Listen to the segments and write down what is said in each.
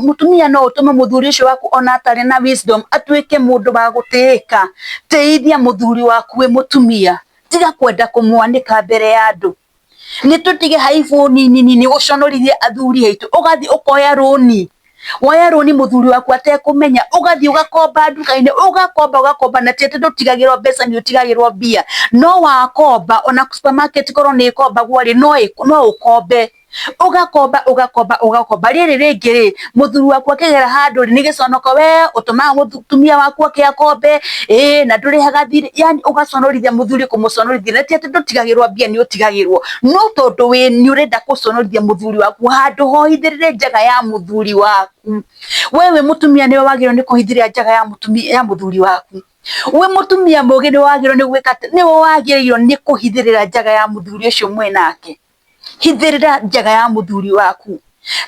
mutumia no utume muthuri ucio waku ona atari na wisdom atuike mundu wa guteka. Teithia muthuri waku we mutumia, tiga kwenda kumwanika mbere ya andu. Ni tutige haifu nini guconorithia athuri aitu, ugathi ukoya roni. Woya roni muthuri waku atekumenya, ugathi ugakomba nduka-ini, ugakomba na tiete ndutigagirwo mbeca ni utigagirwo mbia. No wakomba ona supermarket korwo ni komba gwari no ukombe. Ugakomba riri ringi ri muthuri waku akigera handu ni giconoko we utuma mutumia waku akiakombe na ndurihaga thiri, yani ugaconorithia muthuri kumuconorithia na tiete ndutigagirwo mbia ni utigagirwo. No tondu we ni urenda guconorithia muthuri waku handu hohithirire njaga ya muthuri waku. Wewe mutumia niwe wagirwo ni kuhithiria njaga ya muthuri waku. We mutumia mugi ni wagirwo ni gwika niwe wagirirwo ni kuhithirira njaga ya muthuri ucio mwenake. Hithirira njaga ya muthuri waku.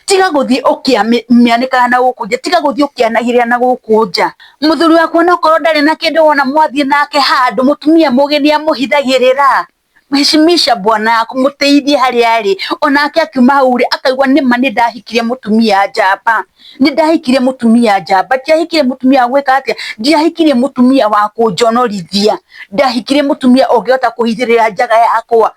Tiga guthii ukiamianika na gukunja, tiga guthii ukianagiria na gukunja. Muthuri waku no korwo ndari na kindu wona mwathie nake handu, mutumia mugi ni amuhithagirira. Mheshimisha bwana yako, muteithie hari ari. Onake akiuma hau ri akaigua nima ni ndahikirie mutumia njamba. Ni ndahikirie mutumia njamba. Ndiahikirie mutumia gwika atia? Ndiahikirie mutumia wa kunjonorithia. Ndahikirie mutumia ungihota kuhithirira njaga yakwa.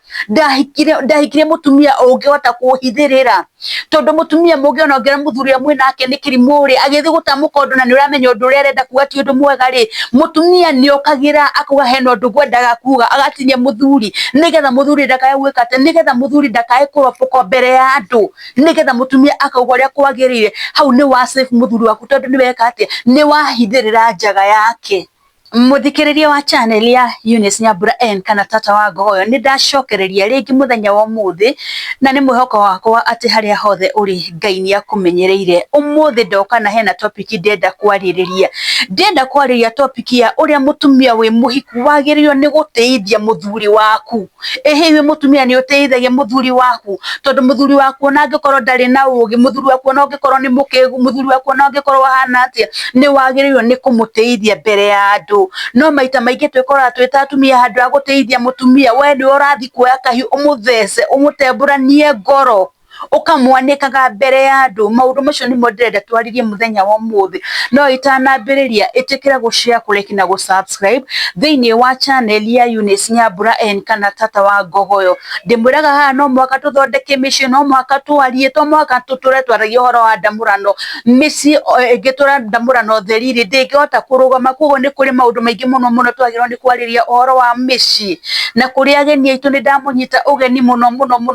Ndahikirie mutumia ungihota kuhithirira. Tondu mutumia mugi ona ngira muthuri amwe nake ni kirimu ri agithi gutamuka undu na ni uramenya undu uria arenda kuga ti undu mwega ri, mutumia ni okagira akuga hena undu gwendaga kuga agatinia muthuri nigetha muthuri ndakae gwika ati, nigetha muthuri ndakae kuropoka mbere ya andu, nigetha mutumia akauga uria kwagirire. Hau ni wa save muthuri waku tondu ni weka ati ni wahithirira njaga yake. Muthikiriria wa channel ya Eunice Nyambura N kana Tata wa Ngogoyo, ni ndacokereria ringi muthenya wa umuthi, na ni mwihoko wakwa ati haria hothe uri Ngai ni akumenyereire. Umuthi ndoka na hena topic ndenda kwariria topic ya uria mutumia wi muhiku wagirirwo ni guteithia muthuri waku. Wi mutumia ni uteithagia muthuri waku, tondu muthuri waku ona angikorwo ndari na ugi, muthuri waku ona angikorwo ni mukigu, muthuri waku ona angikorwo hana atia, ni wagirirwo ni kumuteithia mbere ya andu. No maita maingi twikora twita atumia handu ha guteithia mutumia, we ni urathi kuoya kahiu umuthece umutemburanie ngoro ukamwanikaga mbere ya andu. Maundu macio nimo ndirenda twaririe muthenya wa umuthi. No itanambiriria itikira gushare, kulike na gusubscribe thiini wa channel ya Eunice Nyambura N kana Tata wa Ngogoyo. Ndimwiraga haha no mwaka tuthondeke micii, no mwaka twarie, to mwaka tuture twaragia uhoro wa ndamurano. Micii ingitura ndamurano theriri ndingihota kurugama, koguo ni kuri maundu maingi muno twagirwo ni kwariria uhoro wa micii. Na kuri ageni aitu ni ndamunyita ugeni muno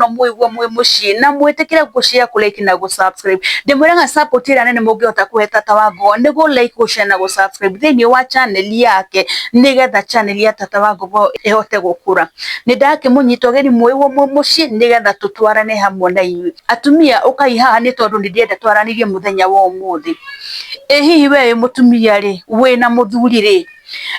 mwigwo mwi mucii, na mwitikire gushare, kulike na gusubscribe. Ndimwiraga support ira nene mungihota kuhe Tata wa Ngogoyo niguo like, gushare na gusubscribe thiini wa channel yake, nigetha channel ya Tata wa Ngogoyo ihote gukura. Ni ndakimunyita ugeni mwigwo mwi mucii nigetha tutwarane hamwe na inyui. Atumia ukai haha ni tondu ni ndienda twaranirie muthenya wa umuthi. Hihi we mutumia ri wina muthuri ri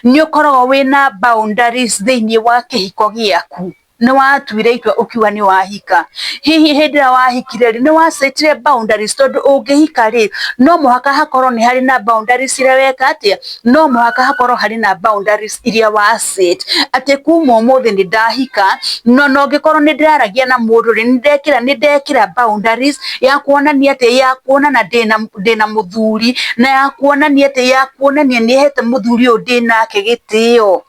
ni ukoragwo wina boundaries thiini wa kihiko giaku? Ni watuire itua ukiuga ni wahika? Hihi hindi ria wahikire ri ni wasetire boundaries? Tondu ungihika ri no muhaka hakorwo ni hari na boundaries iria weka atia, no muhaka hakorwo hari na boundaries iria wa set ati kuma umuthi ni ndahika, no ngikorwo ni ndiraragia na mundu ri ni ndekira boundaries ya kuonania ati, ya kuonana ndina muthuri, na ya kuonania ati, ya kuonania ni hete muthuri uyu ndinake gitio.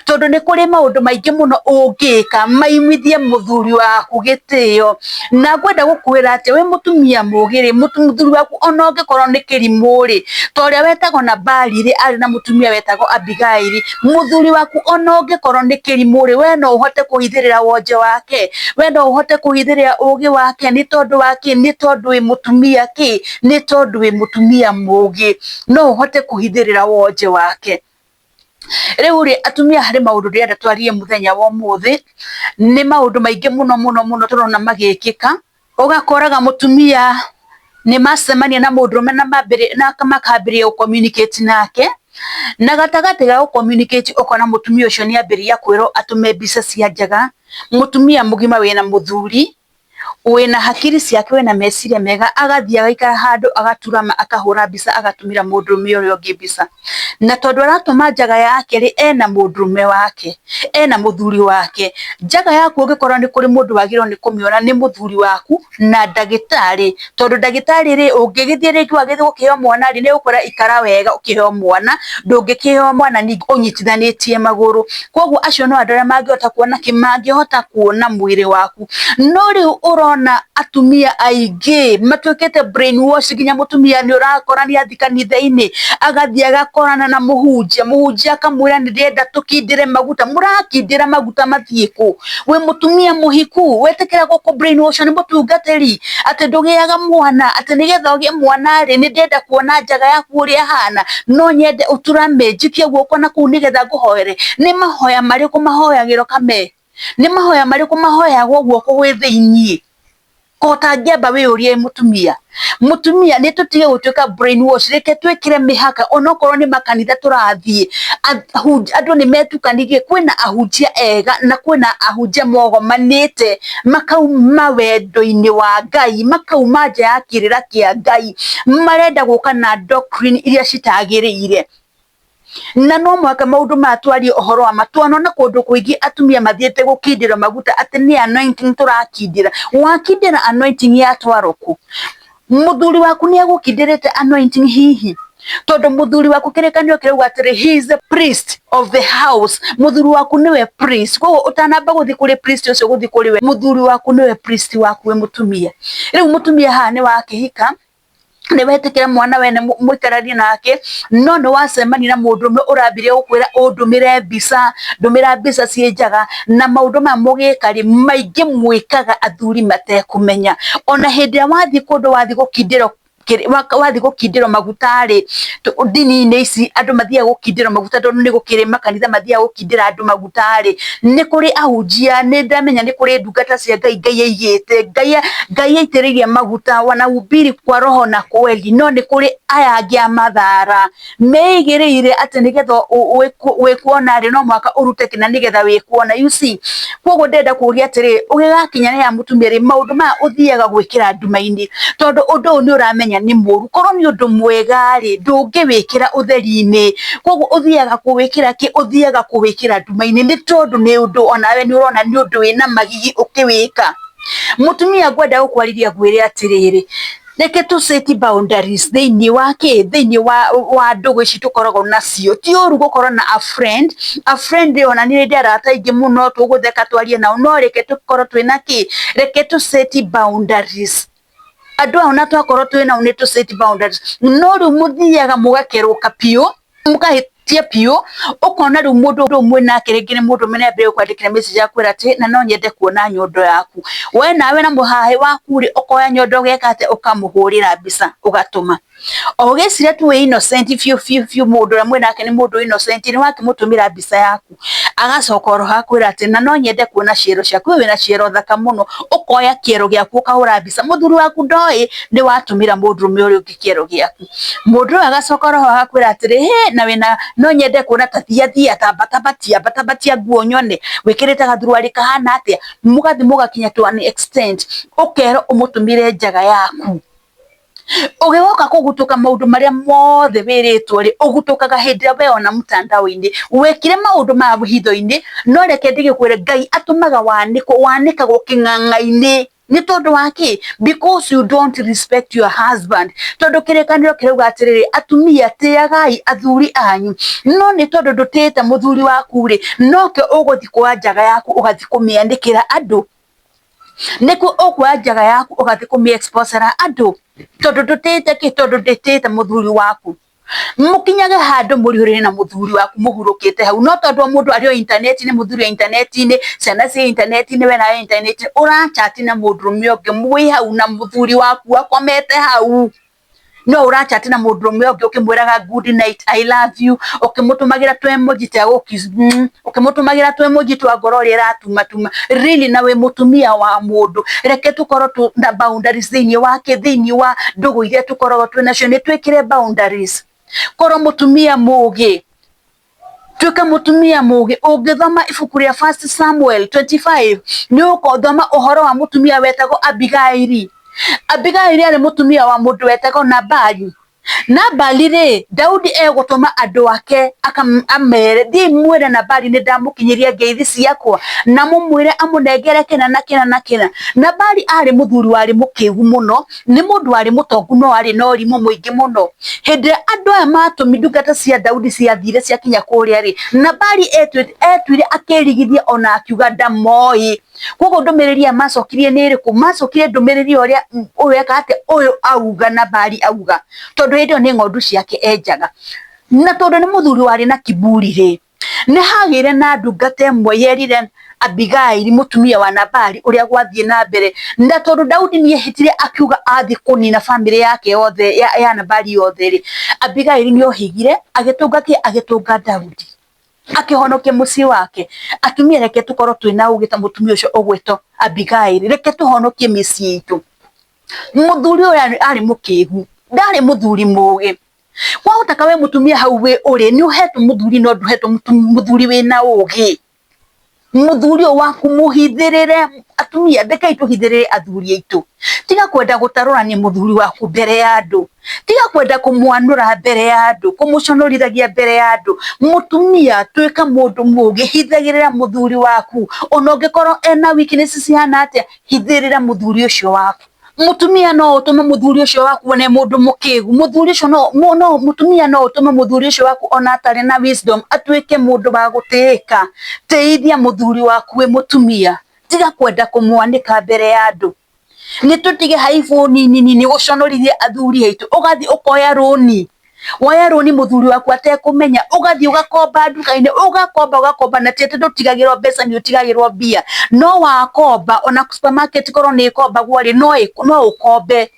Tondu ni kuri maundu maingi muno ungika maimithie muthuri waku gitio. Na ngwenda gukwira ati we mutumia mugiri, muthuri waku ona ungikorwo ni kirimu ri, to uria wetagwo na Bali ri ari na mutumia wetagwo Abigaili, muthuri waku ona ungikorwo ni kirimu ri, we no uhote kuhithirira wonje wake, we no uhote kuhithirira ugi wake. Ni tondu wake, ni tondu wi mutumia ki, ni tondu wi mutumia mugi, no uhote kuhithirira wonje wake. Riu ri atumia hari maundu ndirenda twarie muthenya wa umuthi, ni maundu maingi muno turona magikika. Ugakoraga mutumia ni macemania na mundurume na makambiria gu communicate nake, na gatagati ga gu communicate ukona mutumia ucio ni ambiria kwirwo atume mbica cia njaga. Mutumia mugima wina muthuri wena hakiri ciake wena meciria mega agathia agaikara handu agaturama akahura mbica agatumira mundurume urio ungi mbica na tondu aratuma njaga yake ri ena mundurume wake ena muthuri wake njaga yaku ungikorwo ni kuri mundu wagirwo ni kumiona ni muthuri waku na ndagitari tondu ndagitari ri ungigithie ringi wagithie gukiheo mwana ri ni ukora ikara wega ukiheo mwana ndungikiheo mwana ni unyitithanitie maguru koguo acio no andu aria mangihota kuona kimangihota kuona mwiri waku no riu urona atumia aingi matwikite brainwash ginya mutumia ni urakora ni athi kanitha-ini agathie agakorana na muhunjia akamwira ni ndenda tukindire maguta murakindira maguta mathie ku we mutumia muhiku wetekera guku brainwash ni mutungatiri ati ndugiaga mwana ati nigetha ugie mwana ri ni ndenda kuona njaga yaku uria hana no nyende uturame njikie guoko na ku nigetha nguhoere ni mahoya mariku mahoyagiro kame ni mahoya mariku mahoyagwo guoko gwi thiini kota ngeba we urie mutumia ni tutige gutwika brainwash reke twikire mihaka onokorwo ni makanitha turathie andu ni metukanirie kwina ahunjia ega na kwina ahunjia mogomanite makauma wendo-ini wa Ngai makauma nja ya kirira kia Ngai marenda guka na doctrine iria citagiriire na no mwaka maundu matwarie ohoro wa matwano na kundu kuingi atumia mathiete gukindira maguta ati ni anointing turakindira wakindira anointing ya twaroku muthuri waku ni agukindirite anointing hihi tondu muthuri waku kirikanio kirauga atiri he is the priest of the house muthuri waku niwe priest koguo utanamba guthi kuri priest ucio guthi kuri we muthuri waku niwe priest waku we mutumia riu mutumia ha ni wakihika ni wetikira mwana wene muikarani nake no no wacemani na mundume urambirie gukwira undumire mbica ndumira mbica cienjaga na maundu ma mugikari maingi mwikaga athuri matekumenya ona hindi wathi kundu wathi gukindiro wathi gukindiro magutari ndini-ini ici andu mathia gukindiro maguta tondu ni gukiri makanitha mathia gukindira andu magutari ni kuri ahunjia ni ndamenya ni kuri ndungata cia Ngai aigite Ngai aitiriria maguta wanahubiri kwa roho na kweli no ni kuri aya angi a mathara meigiriire ati nigetha wikuona ri no mwaka urute kina nigetha wikuona you see koguo ndenda kuria atiri ugigakinya ni ya mutumia ri maundu ma uthiaga gwikira nduma-ini tondu undu ni uramenya ni muru korwo ni undu mwega ri ndungiwikira utheri-ini koguo uthiaga kuwikira ki uthiaga kuwikira nduma-ini ni tondu ni undu onawe ni urona ni undu wina magigi ukiwika mutumia ngwenda gukwariria ngwire atiriri reke tu set boundaries thiini wa ndugu ici tukoragwo nacio ti uru gukorwo na a friend ona ni ndi arata ingi muno tugutheka twarie nao no reke tukorwo twina ki reke tu set boundaries andu ona twakorwo twina ni tu set boundaries no ru muthiaga mugakeruka pio mukahitia pio ukona ru mundu umwe nake ringi ni mundu mene mbere kwandikira message yakwira ati na no nyende kuona nyondo yaku we nawe na muhahe waku ri ukoya nyondo gekate ukamuhurira mbica ugatuma ogecire tu innocent few mundu ramwe nake ni mundu innocent ni wake mutumira mbica yaku agacoka ro hakwira ati na no nyende kuona ciero ciaku we na ciero thaka muno ukoya kiero giaku ukahura mbica muthuri waku ndoi ni watumira mundu rume uri ungi kiero giaku mundu agacoka ro hakwira ati he na we na no nyende kuona tathia batabatia nguo nyone wikirite gathuruari kahana atia mugathi mugakinya to an extent ukero umutumire njaga yaku ugiwoka kugutuka maundu maria mothe wiritwo ri ugutukaga hindi we ona mutandao-ini wekire maundu ma hitho-ini no reke ndigikwire Ngai atumaga wanikagwo king'ang'a-ini ni tondu waki because you don't respect your husband tondu kirikaniro kirauga atiriri atumia tiagai athuri anyu no ni tondu ndutite muthuri waku ri noke uguthi kwa njaga yaku ugathi kumiandikira andu niku ukwa njaga yaku ugathi kumiexposera andu tondu ndutite ki tondu ndutite muthuri waku mukinyage handu murihurire na muthuri waku muhurukite hau no tondu mundu ario internet ni muthuri internet ni ciana cia internet ni we na internet urachat na mundu rume ungi mwi hau na muthuri waku akomete hau no urachat na mundu rume ungi ukimwiraga good night I love you ukimutumagira twa emoji ta gukis ukimutumagira twa emoji twa ngoro ri ratuma really nawe mutumia wa mundu reke tukorwo tu na boundaries thiini wake thiini wa ndugu iria tukoragwo twina cio ni twikire boundaries korwo mutumia mugi tuika mutumia mugi ungithoma ibuku ria 1 Samuel 25 ni ukothoma uhoro wa mutumia wetagwo Abigaili. Abigaili ari mutumia wa mundu wetagwo Nabali. Nabali ri Daudi egutuma andu ake amere thi mwire Nabali ni ndamukinyiria ngeithi ciakwa na mumwire amunengere kina na kina na kina. Nabali ari muthuri wari mukigu muno, ni mundu wari mutongu no ari no rimu muingi muno. Hindi andu aya matumi ndungata cia Daudi ciathire ciakinya kuria ri Nabali etwire akirigithia ona akiuga ndamoi. Koguo ndumiriri amacokirie ni iriku? Macokire ndumiriri uria uweka ati uyu auga Nabali auga, tondu hindio ni ng'ondu ciake enjaga. Na tondu ni muthuri wari na kiburi ri ni hagire na ndungata imwe yerire Abigaili mutumia wa Nabali uria gwathie na mbere, na tondu Daudi ni ehitire akiuga athi kunina family yake yothe ya Nabali yothe ri Abigaili ni ohigire agitunga Daudi akihonokia mucii wake. Atumia reke tukorwo twina ugi ta mutumia ucio ugwito Abigaili, reke tuhonokie micii itu. Muthuri uyu ari mukigu, ndari muthuri mugi. Wahotaka we mutumia hau we uri ni uhetwo muthuri no nduhetwo muthuri wina ugi. Muthuri waku muhithirire. Atumia ndeke ituhithirire athuri aitu. Tiga kwenda gutarurania muthuri waku mbere ya andu, tiga kwenda kumwanura mbere ya andu, kumuconorithagia mbere ya andu. Mutumia tuika mundu mugi, hithagirira muthuri waku. Ona ungikorwo ena weakness cihana atia, hithirira muthuri ucio waku. Mutumia no utume muthuri ucio waku one mundu mukigu. Muthuri ucio no mutumia no utume muthuri ucio waku ona atari na wisdom atuike mundu wa gutiika. Teithia muthuri waku we mutumia, tiga kwenda kumwanika mbere ya andu. Ni tutige haifu ni guconorithia athuri aitu. Ugathi ukoya roni, woya roni muthuri waku atekumenya, ugathi ugakomba nduka-ini, ugakomba na tiete ndutigagirwo mbeca ni utigagirwo mbia. No wakomba ona supermarket korwo ni komba gwari no ukombe.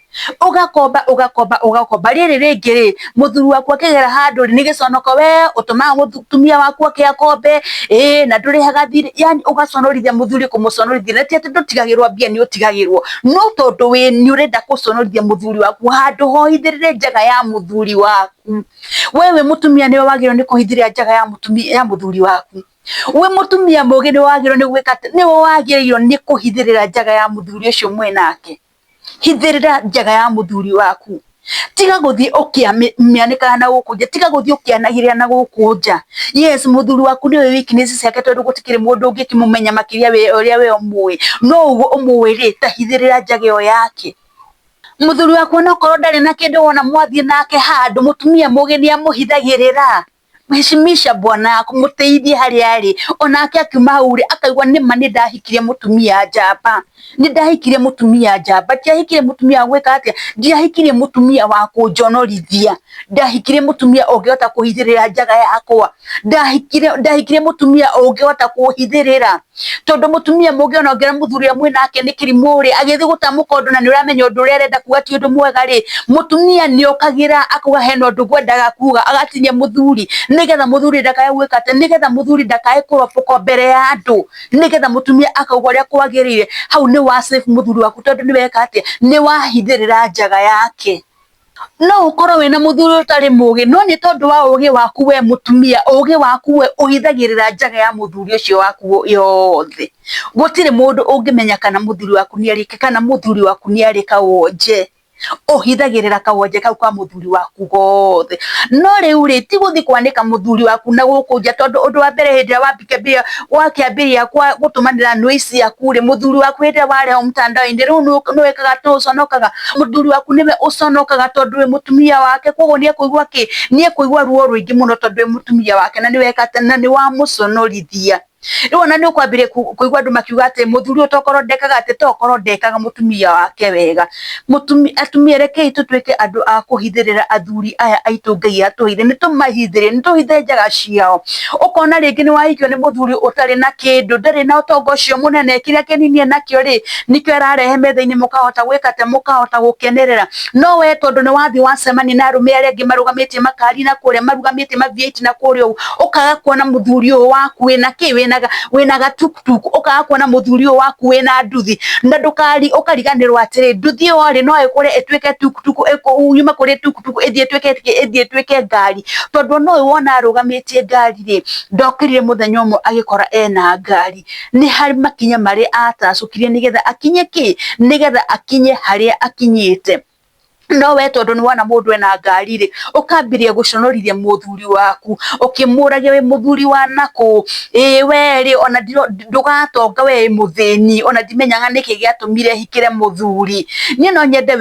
Ugakomba riri ringi ri muthuri waku akigera handu ni giconoko we utuma mutumia waku akiakombe na ndurihaga thiri, yani ugaconorithia muthuri kumuconorithia. Na tiete ndutigagirwo mbia ni utigagirwo, no tondu we ni urenda guconorithia muthuri waku handu hohithirire njaga ya muthuri waku. Wewe mutumia ni wagirwo ni kuhithirira njaga ya muthuri waku. We mutumia mugi ni wagirwo ni gwika ni wagirwo ni kuhithirira njaga ya muthuri ucio mwenake. Hithirira njaga ya muthuri waku. Tiga guthie ukiamianika na gukunja, tiga guthie ukianagirira na gukunja. Yes, muthuri waku ni weakness ciake tondu gutikire mundu ungikimumenya makiria we uria we umui. No uguo umwire ta hithirira njaga yo yake. Muthuri waku no korwo ndari na kindu wona mwathie nake handu, mutumia mugi ni amuhithagirira. Mheshimisha bwana yako, muteithie hari ari. Onake akiuma hau ri akaigua nima ni ndahikirie mutumia njamba, ni ndahikirie mutumia njamba. Ndiahikirie mutumia gwika atia, ndiahikirie mutumia wa kunjonorithia, ndahikirie mutumia ungihota kuhithirira njaga yakwa, ndahikirie mutumia ungihota kuhithirira. Tondu mutumia mugi ona ngera muthuri amwe nake ni kirimu ri agithi gutamuka undu na ni uramenya undu uria arenda kuga ti undu mwega ri, mutumia ni okagira akuga hena undu ngwendaga kuga, agatinia muthuri nigetha muthuri ndakae gwika ati, nigetha muthuri ndakae kuropoka mbere ya andu, nigetha mutumia akauga uria kwagirire. Hau ni wa save muthuri waku tondu ni weka ati ni wahithirira njaga yake. No ukorwo wina muthuri utari mugi, no ni tondu wa ugi waku we mutumia, ugi waku we uhithagirira njaga ya muthuri ucio waku yothe. Gutire mundu ungimenya kana muthuri waku ni arike kana muthuri waku ni arika wonje. Uhithagirira kawonje kau kwa muthuri waku gothe. No riu ri ti guthi kwanika muthuri waku na gukunja, tondu undu wa mbere hindi wambike wakiambiria kwa gutumanira noisi yaku ri muthuri waku hindi wareho mtandao-ini riu no wekaga tu uconokaga. Muthuri waku niwe uconokaga tondu we mutumia wake, koguo ni ekuigua ki, ni ekuigua ruo ruingi muno tondu we mutumia wake na ni weka na ni wa muconorithia. Riu ona ni ukwambiria kuigua andu makiuga ati muthuri utokorwo ndekaga ati tokorwo ndekaga mutumia wake wega. Atumia rekei tutuike andu a kuhithirira athuri aya aitu Ngai atuhire, ni tumahithire, ni tuhithe njaga ciao. Ukona ringi ni wahikio ni muthuri utari na kindu, ndari na utongo ucio munene, kiria kininie nakio ri nikio ararehe metha-ini mukahota gwika ati mukahota gukenerera. No we tondu ni wathi wacemani na arume aria angi marugamitie makari na kuria, marugamitie ma V8 na kuria, ukaga kuona muthuri uyu waku wina ki, wina wina gatuktuk ukaga kuona muthuri waku wina nduthi na ndukari ukariganirwo atiri nduthi ori no ikure etweke tuktuk yuma kuri tuktuk ithie tweke ngari tondu no wona arugamitie ngari ri ndokirire muthenya umwe agikora ena ngari ni hari makinya mari atacukirie nigetha akinye nigetha akinye haria akinyite no we tondu ni wona mundu ena ngari ri ukambiria guconorithia muthuri waku ukimuragia we muthuri wa naku we ri ona ndugatonga we muthini ona ndimenyaga niki giatumire hikire muthuri ni no nyende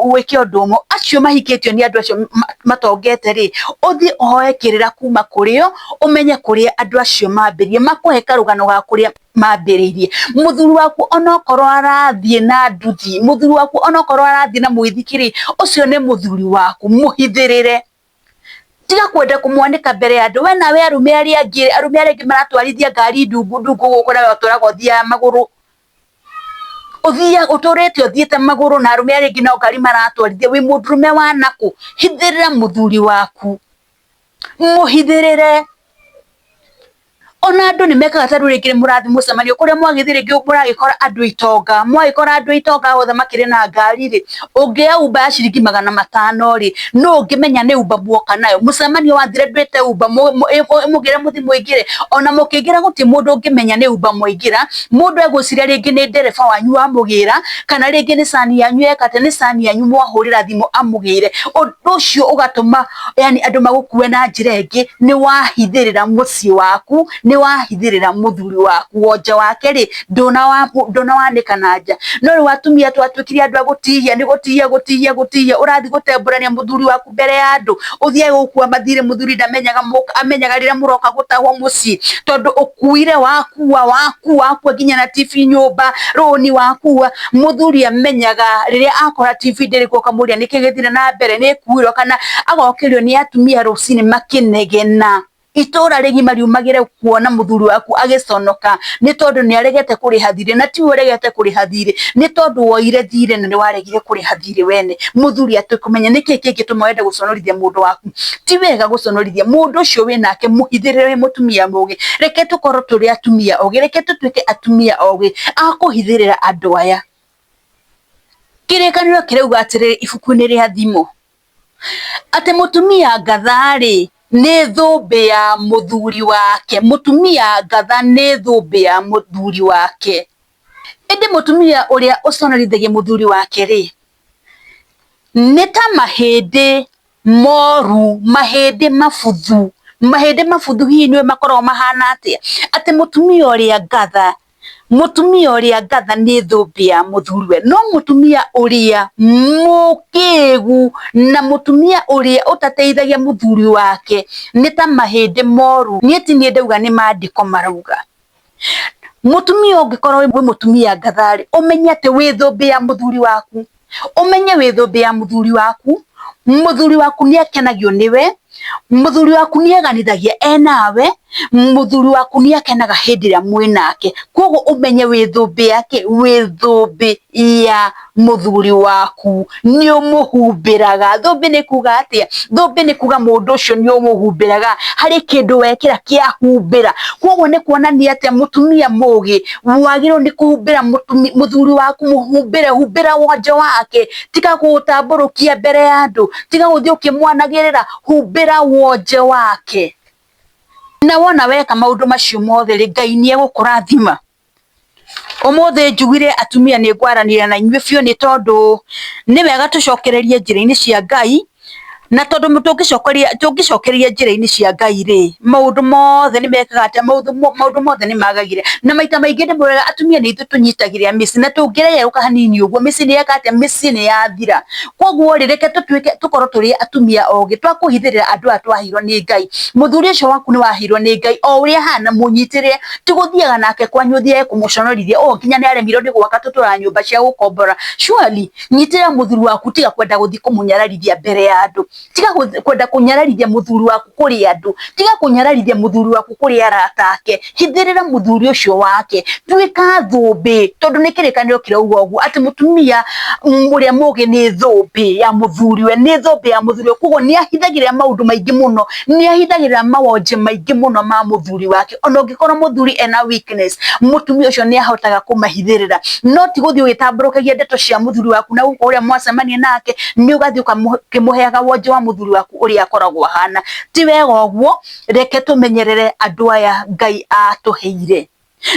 wike undu umwe acio mahikitio ni andu acio matongete ri uthie uhoe kirira kuma kurio umenye kuria andu acio mambirie makuhe karugano ga kuria mambiririe muthuri waku onokorwo arathie na nduthi muthuri waku onokorwo arathie na mwithikiri ucio ni muthuri waku muhithirire tiga kwenda kumwanika mbere ya andu we nawe arume aria angi maratwarithia ngari ndungu guku nawe uturaga uthia maguru uthia uturete uthiete maguru na arume aria angi na ngari maratwarithia wi mundurume wa naku hithirira muthuri waku muhithirire ona andu ni mekaga taru ringi murathi mucemanio kuria mwagithire ringi muragikora andu itonga othe makiri na ngari ri ungia umba ya ciringi 500 ri no ungimenya ni umba muoka nayo mucemanio wathire ndwite umba mugire muthi muingire ona mukingira guti mundu ungimenya ni umba muingira mundu eguciria ringi ni ndereba wanyu amugira kana ringi ni cani yanyu ekate ni cani yanyu mwahurira thimu amugire undu ucio ugatuma yani andu magukue na njira ingi ni wahithirira mucii waku ni wahithirira muthuri waku wonja wake ri ndona wanika na nja no ri watumia twatwikiria andu agutihia ni gutihia urathi gutemburania muthuri waku mbere ya andu uthie gukua mathire muthuri amenyaga rira muroka gutahwo mucii tondu ukuire wakua nginya na TV nyumba roni wakua muthuri amenyaga riria akora TV ndiri kuoka muria niki githire na mbere ni kuiro kana agokirio ni atumia rucini makinegena itora rigima riumagire kuona muthuri waku agiconoka ni tondu ni aregete kuriha thire na ti uregete kuriha thire ni tondu woire thire na ni waregire kuriha thire wene muthuri atukumenya niki kingituma wende guconorithia mundu waku ti wega guconorithia mundu ucio winake muhithirire mutumia mugi reke tukorwo turi atumia ogi reke tutwike atumia ogi akuhithirira andu aya kirikaniro kirauga atiriri ibuku-ini ria thimu ati mutumia ngathari ni thumbi ya muthuri wake mutumia ngatha ni thumbi ya muthuri wake indi mutumia uria uconorithagia muthuri wake ri ni ta mahindi moru mahindi mabuthu hihi niwe makorwo mahana atia ati mutumia uria ngatha ni thumbi ya muthuriwe no mutumia uria mukigu na mutumia uria utateithagia muthuri wake ni ta mahindi moru nieti ni ndauga ni maandiko marauga mutumia ungikorwo wi mutumia ngathari umenye ati wi thumbi ya muthuri waku muthuri waku ni akenagio niwe muthuri waku ni eganithagia enawe muthuri waku ni akenaga hindi ria mwinake koguo umenye wi thumbi yake wi thumbi ya muthuri waku ni umuhumbiraga thumbi ni kuga atia thumbi ni kuga mundu ucio ni umuhumbiraga hari kindu wekira kia humbira koguo ni kuonania atia mutumia mugi wagirwo ni kuhumbira muthuri waku humbira wonja wake tiga gutamburukia mbere ya andu tiga guthii ukimwanagirira humbira wonja wake na wona weka maundu macio mothe ri Ngai ni egukurathima umuthi njugire atumia ni ngwaranira na inyue biu ni tondu ni wega tucokererie njira-ini cia Ngai na tondu tungicokereria njira-ini cia Ngai ri maundu mothe ni mekaga atia maundu mothe ni magagire na maita maingi ni mwega atumia ni ithu tunyitagirira mici na tungireyeruka hanini uguo mici ni yeka atia mici ni yathira koguo ri reke tukorwo turi atumia ogi twakuhithirira andu aya twahirwo ni Ngai muthuri ucio waku ni wahirwo ni Ngai o uria hana munyitire tiguthiaga nake kwanyu thie kumuconorithia nginya ni aremirwo ni gwaka tutura nyumba cia gukombora surely nyitira muthuri waku tiga kwenda guthii kumunyararithia mbere ya andu tiga kwenda kunyararithia muthuri waku kuri andu, tiga kunyararithia muthuri waku kuri arata ake, hithirira muthuri ucio wake, tuika thumbi tondu ni kirikaniro kirauga uguo ati mutumia uria mugi ni thumbi ya muthuri we, ni thumbi ya muthuri we, koguo ni ahithagirira maundu maingi muno, ni ahithagirira mawonje maingi muno ma muthuri wake. Ona ungikorwo muthuri ena weakness, mutumia ucio ni ahotaga kumahithirira, no ti guthii ugitamburukagia ndeto cia muthuri waku na uko uria mwacemania nake ni ugathii ukimuheaga wonje wa muthuri waku uria akoragwo hana. Ti wega uguo, reke tumenyerere andu aya Ngai atuheire.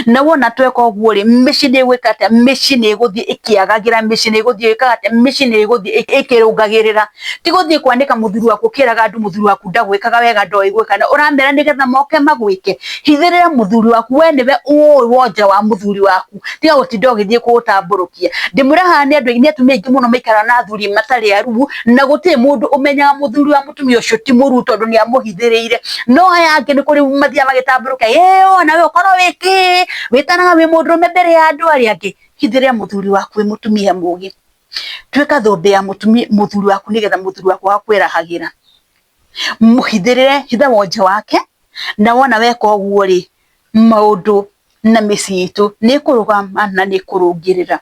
Na wona tweka uguo ri, mici ni gwika atia, mici ni guthii ikiagagira, mici ni guthii ikaga atia, mici ni guthii ikirungagirira. Ti guthii kwanika muthuri waku kiraga andu muthuri waku ndagwikaga wega, ndoi gwika, na uramera nigetha moke magwike. Hithirira muthuri waku, we niwe wonje wa muthuri waku, tiga gutinda ugithii kuutamburukia. Ndimwira haha ni andu aingi, atumia aingi muno maikara na athuri matari arugu, na gutiri mundu umenyaga muthuri wa mutumia ucio ti muru tondu ni amuhithiriire. No aya angi ni kuri mathia magitamburuka, ona we ukorwo wiki witanaga wi mundurume mbere ya andu aria angi. Hithirira muthuri waku wi mutumia mugi, twika thumbi ya muthuri waku nigetha muthuri waku akwirahagira. Muhithirire, hitha wonje wake, na wona weka uguo ri, maundu na micii itu ni kurugama na ni kurungirira.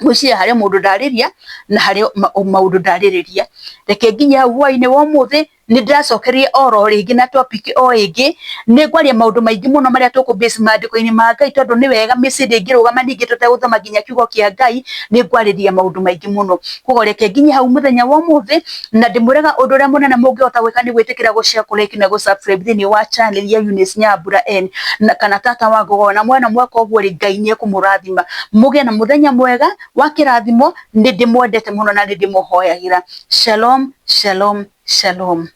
Gwiciria hari mundu ndariria na hari maundu ndaririria. Reke nginya hwaini wa umuthi ni ndiracokeria oro ringi na topic o ingi, ni ngwaria maundu maingi muno maria tuku base maandiko-ini ma Ngai, tondu ni wega micii ndingirugama ningi tuteguthoma nginya kiugo kia Ngai, ni ngwariria maundu maingi muno. Koguo reke nginya hau muthenya wa umuthi, na ndimwiraga undu uria munene mungihota gwika ni gwitikira gushare, kulike na gusubscribe thiini wa channel ya Eunice Nyambura N na kana Tata Wangogo, na mwena mweka uguo ri, Ngai ni ekumurathima. Mugie na muthenya mwega wa kirathimo. Ni ndimwendete muno na ni ndimuhoyagira. Shalom, shalom, shalom.